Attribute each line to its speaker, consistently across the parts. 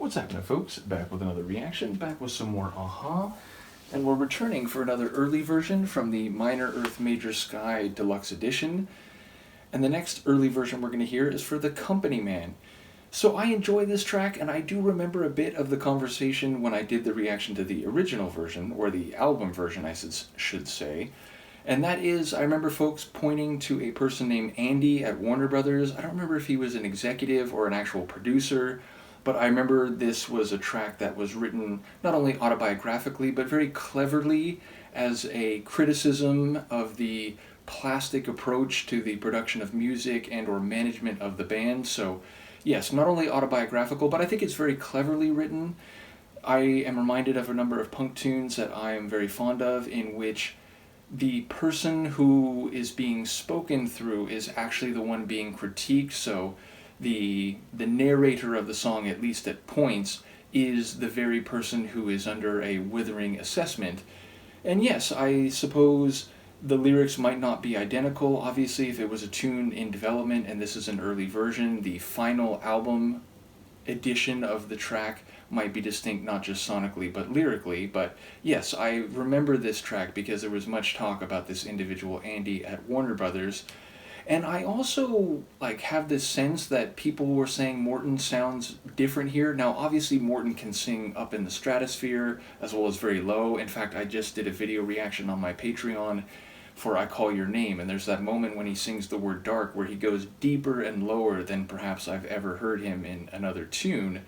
Speaker 1: What's happening, folks? Back with another reaction, back with some more Aha, and we're returning for another early version from the Minor Earth Major Sky Deluxe Edition. And the next early version we're going to hear is for The Company Man. So I enjoy this track, and I do remember a bit of the conversation when I did the reaction to the original version, or the album version I should say. And that is, I remember folks pointing to a person named Andy at Warner Brothers. I don't remember if he was an executive or an actual producer, but I remember this was a track that was written not only autobiographically, but very cleverly as a criticism of the plastic approach to the production of music and or management of the band. So yes, not only autobiographical, but I think it's very cleverly written. I am reminded of a number of punk tunes that I am very fond of, in which the person who is being spoken through is actually the one being critiqued. So the narrator of the song, at least at points, is the very person who is under a withering assessment. And yes, I suppose the lyrics might not be identical. Obviously, if it was a tune in development and this is an early version, the final album edition of the track might be distinct not just sonically but lyrically. But yes, I remember this track because there was much talk about this individual Andy at Warner Brothers. And I also have this sense that people were saying Morton sounds different here. Now, obviously, Morton can sing up in the stratosphere as well as very low. In fact, I just did a video reaction on my Patreon for I Call Your Name, and there's that moment when he sings the word dark where he goes deeper and lower than perhaps I've ever heard him in another tune.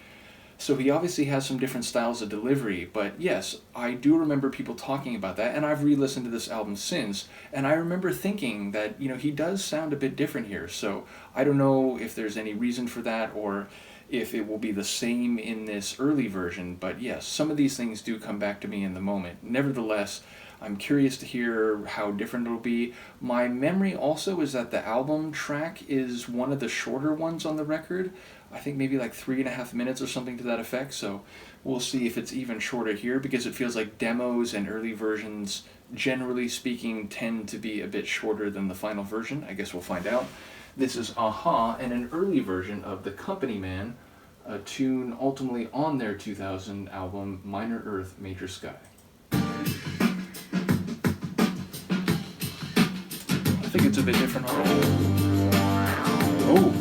Speaker 1: So he obviously has some different styles of delivery, but yes, I do remember people talking about that, and I've re-listened to this album since, and I remember thinking that, he does sound a bit different here. So I don't know if there's any reason for that, or if it will be the same in this early version, but yes, some of these things do come back to me in the moment. Nevertheless, I'm curious to hear how different it'll be. My memory also is that the album track is one of the shorter ones on the record. I think maybe 3.5 minutes or something to that effect, so we'll see if it's even shorter here, because it feels like demos and early versions, generally speaking, tend to be a bit shorter than the final version. I guess we'll find out. This is Aha and an early version of The Company Man, a tune ultimately on their 2000 album Minor Earth Major Sky. I think it's a bit different already. Oh!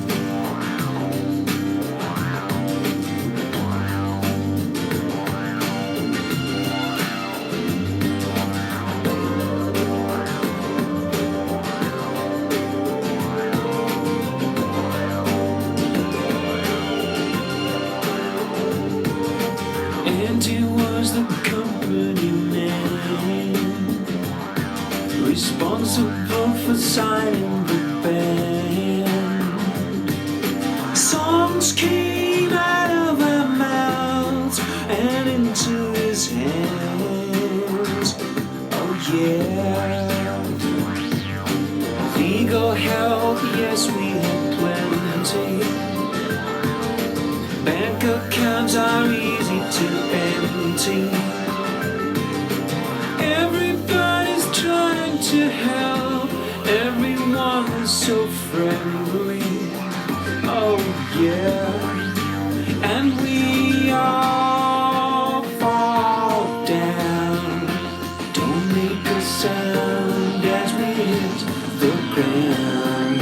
Speaker 2: Andy was the company man, responsible for signing the band. Songs came out of our mouths and into his hands. Oh yeah. Legal help, yes, we had plenty. Bank accounts are easy to empty. Everybody's trying to help. Everyone is so friendly. Oh yeah. And we all fall down. Don't make a sound as we hit the ground.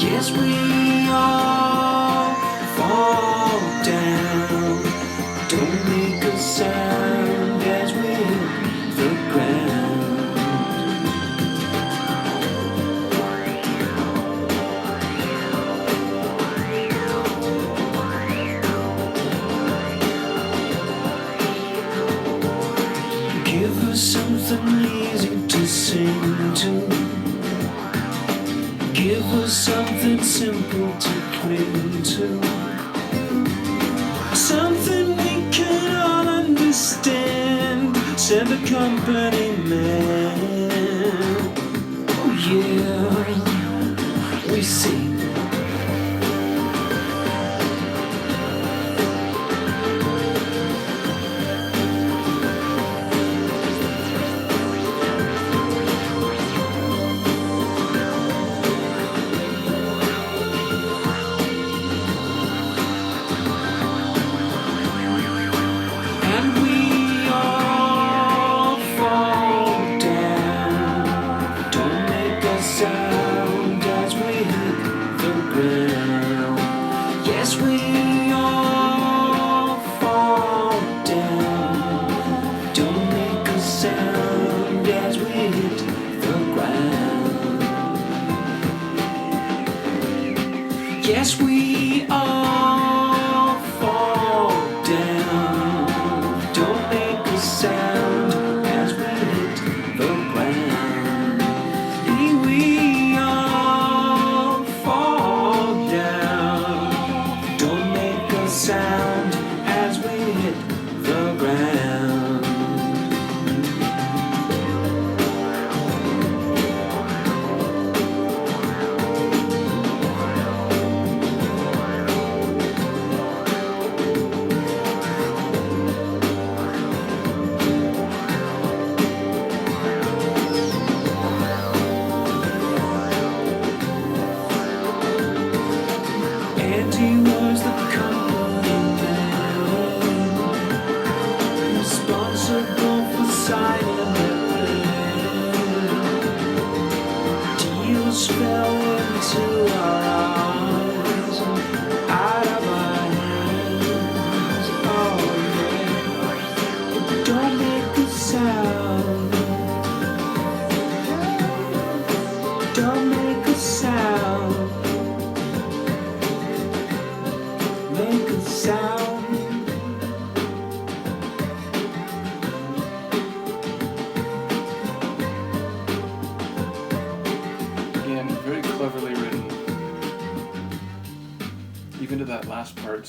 Speaker 2: Yes, we all fall down. Don't make a sound as we hit the ground. Give us something easy to sing to. Give us something simple to cling to. Something we can all understand. Said the company man. Oh yeah, we sing.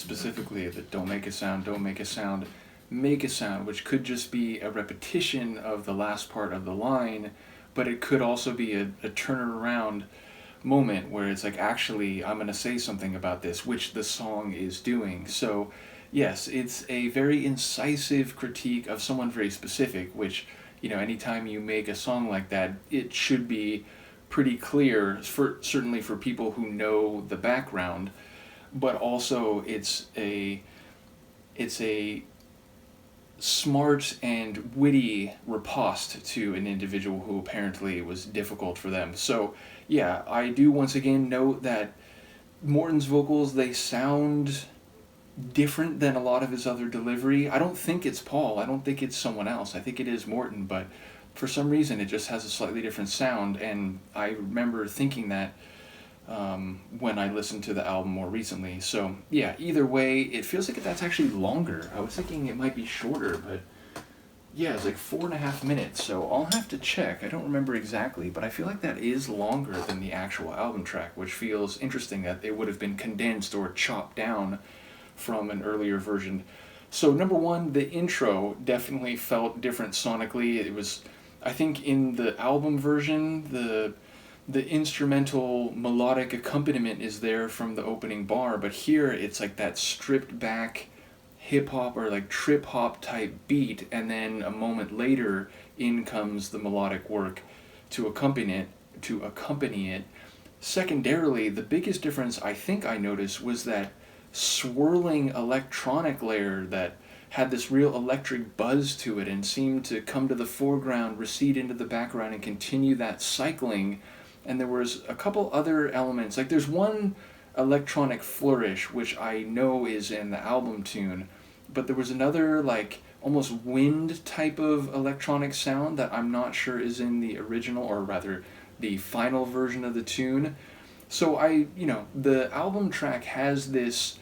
Speaker 1: specifically the don't make a sound, don't make a sound, make a sound, which could just be a repetition of the last part of the line, but it could also be a turnaround moment where it's like, actually, I'm going to say something about this, which the song is doing. So, yes, it's a very incisive critique of someone very specific, which, anytime you make a song like that, it should be pretty clear, certainly for people who know the background, but also it's a smart and witty riposte to an individual who apparently it was difficult for them. So yeah, I do once again note that Morton's vocals, they sound different than a lot of his other delivery. I don't think it's Paul, I don't think it's someone else, I think it is Morton, but for some reason it just has a slightly different sound, and I remember thinking that when I listened to the album more recently. So yeah, either way, it feels like that's actually longer. I was thinking it might be shorter, but yeah, it's like 4.5 minutes, so I'll have to check. I don't remember exactly, but I feel like that is longer than the actual album track, which feels interesting that it would have been condensed or chopped down from an earlier version. So number one, the intro definitely felt different sonically. It was, I think in the album version, the instrumental melodic accompaniment is there from the opening bar, but here it's like that stripped back hip hop or like trip hop type beat, and then a moment later in comes the melodic work to accompany it. Secondarily, the biggest difference I think I noticed was that swirling electronic layer that had this real electric buzz to it and seemed to come to the foreground, recede into the background, and continue that cycling. And there was a couple other elements, like there's one electronic flourish which I know is in the album tune, but there was another like almost wind type of electronic sound that I'm not sure is in the original, or rather the final version of the tune. So the album track has this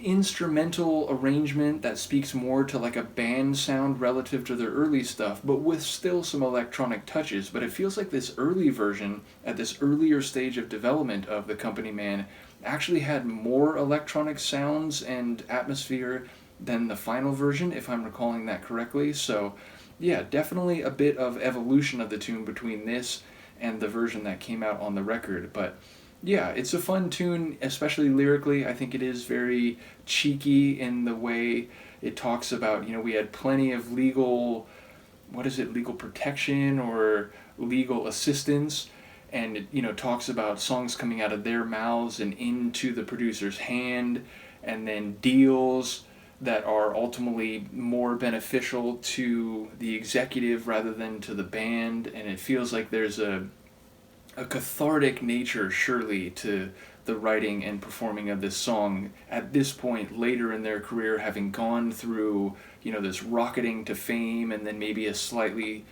Speaker 1: instrumental arrangement that speaks more to like a band sound relative to their early stuff, but with still some electronic touches. But it feels like this early version, at this earlier stage of development of the Company Man, actually had more electronic sounds and atmosphere than the final version, if I'm recalling that correctly. So yeah, definitely a bit of evolution of the tune between this and the version that came out on the record. But yeah, it's a fun tune, especially lyrically. I think it is very cheeky in the way it talks about, we had plenty of legal protection or legal assistance, and it talks about songs coming out of their mouths and into the producer's hand, and then deals that are ultimately more beneficial to the executive rather than to the band. And it feels like there's a cathartic nature, surely, to the writing and performing of this song at this point later in their career, having gone through, this rocketing to fame, and then maybe a slightly,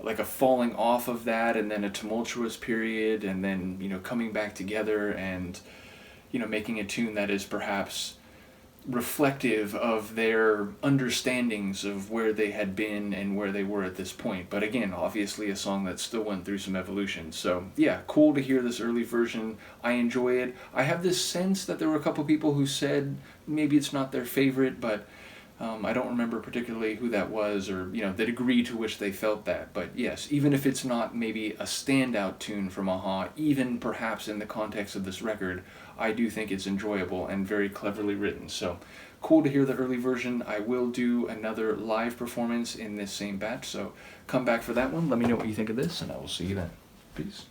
Speaker 1: like a falling off of that, and then a tumultuous period, and then, coming back together and, making a tune that is perhaps reflective of their understandings of where they had been and where they were at this point. But again, obviously a song that still went through some evolution. So yeah, cool to hear this early version. I enjoy it. I have this sense that there were a couple people who said maybe it's not their favorite, but I don't remember particularly who that was, or the degree to which they felt that. But yes, even if it's not maybe a standout tune from a-ha, even perhaps in the context of this record, I do think it's enjoyable and very cleverly written. So cool to hear the early version. I will do another live performance in this same batch, so come back for that one. Let me know what you think of this, and I will see you then. Peace.